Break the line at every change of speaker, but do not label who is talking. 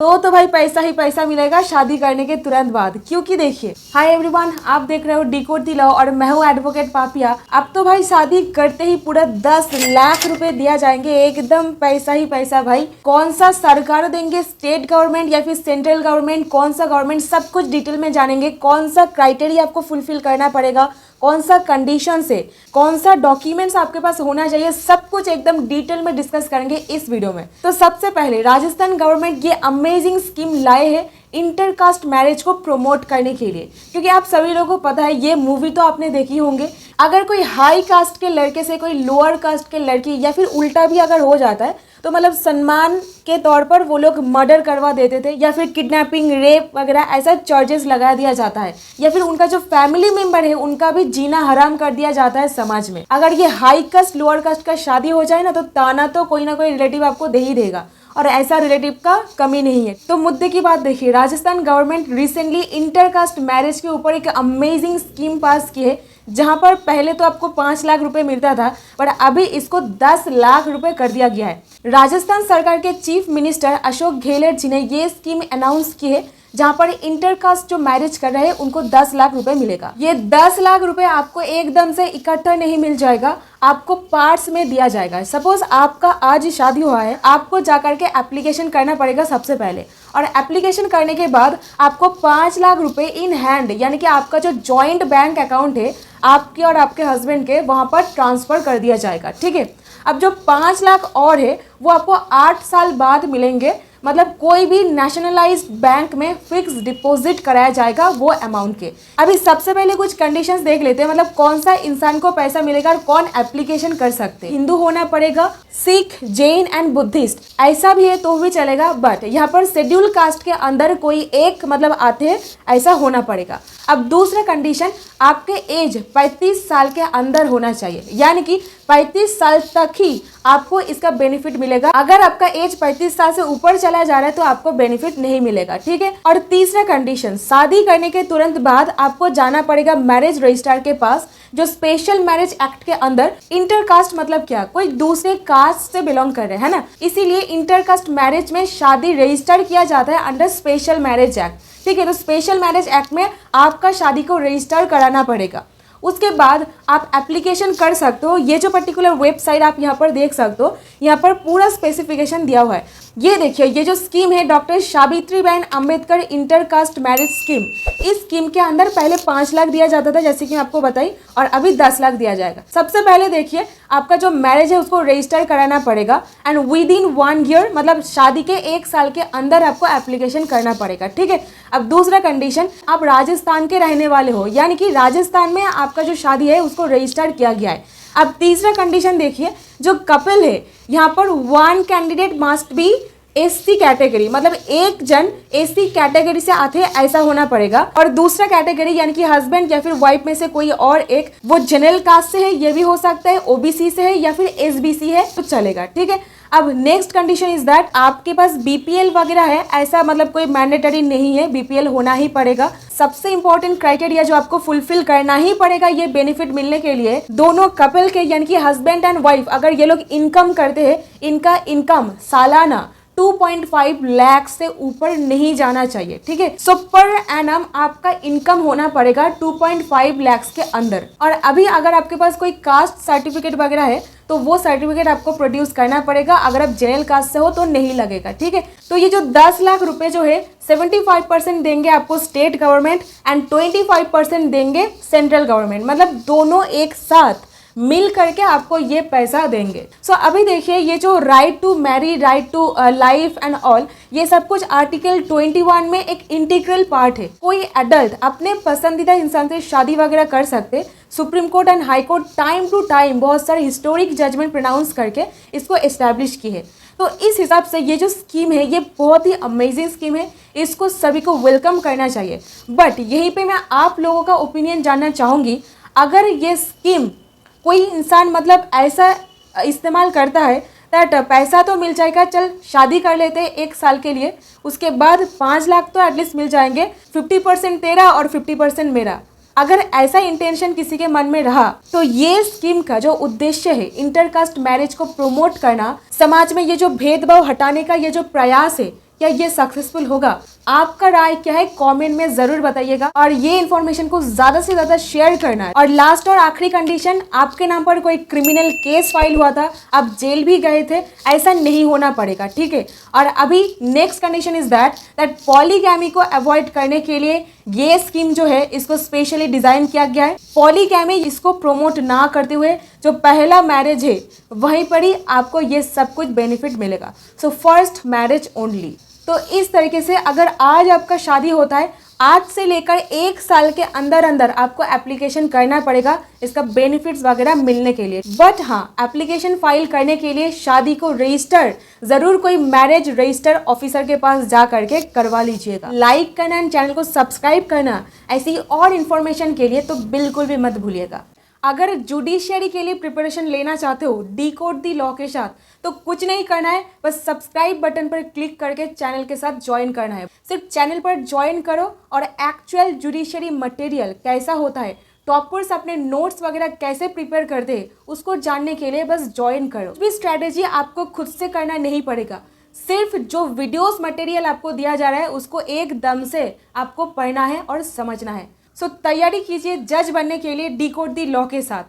तो भाई पैसा ही पैसा मिलेगा शादी करने के तुरंत बाद, क्योंकि देखिए, हाय एवरीवन, आप देख रहे हो डिकोड दी लॉ और मैं हूँ एडवोकेट पापिया। अब तो भाई शादी करते ही पूरा 10 लाख रुपए दिया जाएंगे, एकदम पैसा ही पैसा भाई। कौन सा सरकार देंगे, स्टेट गवर्नमेंट या फिर सेंट्रल गवर्नमेंट, कौन सा गवर्नमेंट, सब कुछ डिटेल में जानेंगे। कौन सा क्राइटेरिया आपको फुलफिल करना पड़ेगा, कौन सा कंडीशन से, कौन सा डॉक्यूमेंट्स आपके पास होना चाहिए, सब कुछ एकदम डिटेल में डिस्कस करेंगे इस वीडियो में। तो सबसे पहले राजस्थान गवर्नमेंट ये अमेजिंग स्कीम लाए हैं इंटरकास्ट मैरिज को प्रमोट करने के लिए, क्योंकि आप सभी लोगों को पता है, ये मूवी तो आपने देखी होंगे। अगर कोई हाई कास्ट के लड़के से कोई लोअर कास्ट के लड़की या फिर उल्टा भी अगर हो जाता है तो मतलब सम्मान के तौर पर वो लोग मर्डर करवा देते थे या फिर किडनैपिंग, रेप वगैरह ऐसा चार्जेस लगा दिया जाता है, या फिर उनका जो फैमिली मेंबर है उनका भी जीना हराम कर दिया जाता है समाज में। अगर ये हाई कास्ट लोअर कास्ट का शादी हो जाए ना तो ताना तो कोई ना कोई रिलेटिव आपको दे ही देगा, और ऐसा रिलेटिव का कमी नहीं है। तो मुद्दे की बात देखिए, Rajasthan government recently intercaste marriage के ऊपर एक अमेजिंग स्कीम पास की है, जहां पर पहले तो आपको 5 लाख रुपए मिलता था, पर अभी इसको 10 लाख रुपए कर दिया गया है। राजस्थान सरकार के चीफ मिनिस्टर अशोक गहलोत जी ने ये स्कीम अनाउंस की है, जहां पर इंटरकास्ट जो मैरिज कर रहे हैं उनको 10 लाख रुपए मिलेगा। ये 10 लाख रुपए आपको एकदम से इकट्ठा नहीं मिल जाएगा, आपको पार्ट्स में दिया जाएगा। सपोज आपका आज शादी हुआ है, आपको जाकर के एप्लीकेशन करना पड़ेगा सबसे पहले, और एप्लीकेशन करने के बाद आपको 5 लाख रुपए इन हैंड, यानी कि आपका जो जॉइंट बैंक अकाउंट है आपके और आपके हस्बैंड के, वहां पर ट्रांसफर कर दिया जाएगा। ठीक है, अब जो 5 लाख और है वो आपको 8 साल बाद मिलेंगे, मतलब कोई भी नेशनलाइज्ड बैंक में फिक्स डिपॉजिट कराया जाएगा वो अमाउंट के। अभी सबसे पहले कुछ कंडीशंस देख लेते हैं, मतलब कौन सा इंसान को पैसा मिलेगा और कौन एप्लीकेशन कर सकते हैं। हिंदू होना पड़ेगा, सिख, जैन एंड बुद्धिस्ट ऐसा भी है तो भी चलेगा, बट यहाँ पर शेड्यूल कास्ट के अंदर कोई एक मतलब आते हैं ऐसा होना पड़ेगा। अब दूसरा कंडीशन, आपके एज 35 साल के अंदर होना चाहिए, यानी कि 35 साल तक ही आपको इसका बेनिफिट मिलेगा। अगर आपका एज 35 साल से ऊपर चला जा रहा है तो आपको बेनिफिट नहीं मिलेगा। ठीक है, और तीसरा कंडीशन, शादी करने के तुरंत बाद आपको जाना पड़ेगा मैरिज रजिस्ट्रार के पास, जो स्पेशल मैरिज एक्ट के अंदर इंटरकास्ट मतलब क्या, कोई दूसरे कास्ट से बिलोंग कर रहे हैं ना, इसीलिए इंटरकास्ट मैरिज में शादी रजिस्टर किया जाता है अंडर स्पेशल मैरिज एक्ट। ठीक है, तो स्पेशल मैरिज एक्ट में आपका शादी को रजिस्टर कराना पड़ेगा। उसके बाद आप एप्लीकेशन कर सकते हो। ये जो पर्टिकुलर वेबसाइट आप यहाँ पर देख सकते हो, यहाँ पर पूरा स्पेसिफिकेशन दिया हुआ है। ये देखिए, ये जो स्कीम है doctor Savitribai Ambedkar intercaste marriage scheme, इस स्कीम के अंदर पहले 5 लाख दिया जाता था जैसे कि मैं आपको बताई, और अभी 10 लाख दिया जाएगा। सबसे पहले देखिए, आपका जो मैरिज है उसको रजिस्टर कराना पड़ेगा, एंड विद इन 1 ईयर, मतलब शादी के 1 साल के अंदर आपको एप्लीकेशन करना पड़ेगा। ठीक है, अब दूसरा कंडीशन, आप राजस्थान के रहने वाले हो, यानी कि राजस्थान में आपका जो शादी है उसको रजिस्टर किया गया है। अब तीसरा कंडीशन देखिए, जो कपल है यहाँ पर 1 candidate must be SC category, मतलब एक जन एससी कैटेगरी से आते हैं ऐसा होना पड़ेगा, और दूसरा कैटेगरी यानी कि हस्बैंड या फिर वाइफ में से कोई और एक, वो जनरल कास्ट से है, ये भी हो सकता है, ओबीसी से है या फिर एसबीसी है तो चलेगा। ठीक है, अब नेक्स्ट कंडीशन इज दैट आपके पास बीपीएल वगैरह है, ऐसा मतलब कोई मैंडेटरी नहीं है, बीपीएल होना ही पड़ेगा। सबसे इंपॉर्टेंट क्राइटेरिया जो आपको फुलफिल करना ही पड़ेगा ये बेनिफिट मिलने के लिए, दोनों कपल के यानी कि हस्बैंड एंड वाइफ अगर ये लोग इनकम करते हैं, इनका इनकम सालाना 2.5 लाख से ऊपर नहीं जाना चाहिए। ठीक है, सो पर एनम आपका इनकम होना पड़ेगा 2.5 लाख के अंदर। और अभी अगर आपके पास कोई कास्ट सर्टिफिकेट वगैरह है तो वो सर्टिफिकेट आपको प्रोड्यूस करना पड़ेगा, अगर आप जनरल कास्ट से हो तो नहीं लगेगा। ठीक है, तो ये जो 10 लाख रुपए जो है 75% देंगे आपको स्टेट गवर्नमेंट एंड 25% देंगे सेंट्रल गवर्नमेंट, मतलब दोनों एक साथ मिल करके आपको ये पैसा देंगे। सो अभी देखिए, ये जो right to marry, right to life and all, ये सब कुछ आर्टिकल 21 में एक इंटीग्रल पार्ट है। कोई एडल्ट अपने पसंदीदा इंसान से शादी वगैरह कर सकते। Supreme court and high court time to time बहुत सारे हिस्टोरिक जजमेंट प्रोनाउंस करके इसको एस्टैब्लिश की है। तो इस हिसाब से ये जो स्कीम है ये बहुत ही अमेजिंग स्कीम है, इसको सभी को वेलकम करना चाहिए। बट यहीं पे मैं आप लोगों का ओपिनियन जानना चाहूँगी, अगर ये स्कीम कोई इंसान मतलब ऐसा इस्तेमाल करता है दैट पैसा तो मिल जाएगा, चल शादी कर लेते हैं 1 साल के लिए, उसके बाद 5 लाख तो एटलीस्ट मिल जाएंगे, 50% तेरा और 50% मेरा, अगर ऐसा इंटेंशन किसी के मन में रहा तो ये स्कीम का जो उद्देश्य है इंटरकास्ट मैरिज को प्रमोट करना, समाज में ये जो भेदभाव हटाने का ये जो प्रयास है, क्या ये सक्सेसफुल होगा? आपका राय क्या है कमेंट में जरूर बताइएगा और ये इन्फॉर्मेशन को ज्यादा से ज्यादा शेयर करना है। और लास्ट और आखिरी कंडीशन, आपके नाम पर कोई क्रिमिनल केस फाइल हुआ था, आप जेल भी गए थे, ऐसा नहीं होना पड़ेगा, ठीक है। और अभी next condition is that polygamy को अवॉइड करने के लिए ये स्कीम जो है इसको स्पेशली डिजाइन किया गया है। पॉलीगैमी इसको प्रोमोट ना करते हुए जो पहला मैरिज है वहीं पर ही आपको ये सब कुछ बेनिफिट मिलेगा। So first marriage only. तो इस तरीके से अगर आज आपका शादी होता है, आज से लेकर 1 साल के अंदर अंदर आपको एप्लीकेशन करना पड़ेगा इसका बेनिफिट्स वगैरह मिलने के लिए। बट हाँ, एप्लीकेशन फाइल करने के लिए शादी को रजिस्टर जरूर कोई मैरिज रजिस्टर ऑफिसर के पास जा करके करवा लीजिएगा। लाइक करना एंड चैनल को सब्सक्राइब करना ऐसी और इन्फॉर्मेशन के लिए तो बिल्कुल भी मत भूलिएगा। अगर जुडिशियरी के लिए प्रिपरेशन लेना चाहते हो डिकोड दी लॉ के साथ, तो कुछ नहीं करना है, बस सब्सक्राइब बटन पर क्लिक करके चैनल के साथ ज्वाइन करना है। सिर्फ चैनल पर ज्वाइन करो और एक्चुअल जुडिशियरी मटेरियल कैसा होता है, टॉपर्स अपने नोट्स वगैरह कैसे प्रिपेयर करते हैं, उसको जानने के लिए बस ज्वाइन करो। भी स्ट्रैटेजी आपको खुद से करना नहीं पड़ेगा, सिर्फ जो वीडियोस मटेरियल आपको दिया जा रहा है उसको एकदम से आपको पढ़ना है और समझना है। सो तैयारी कीजिए जज बनने के लिए डिकोड दी लॉ के साथ।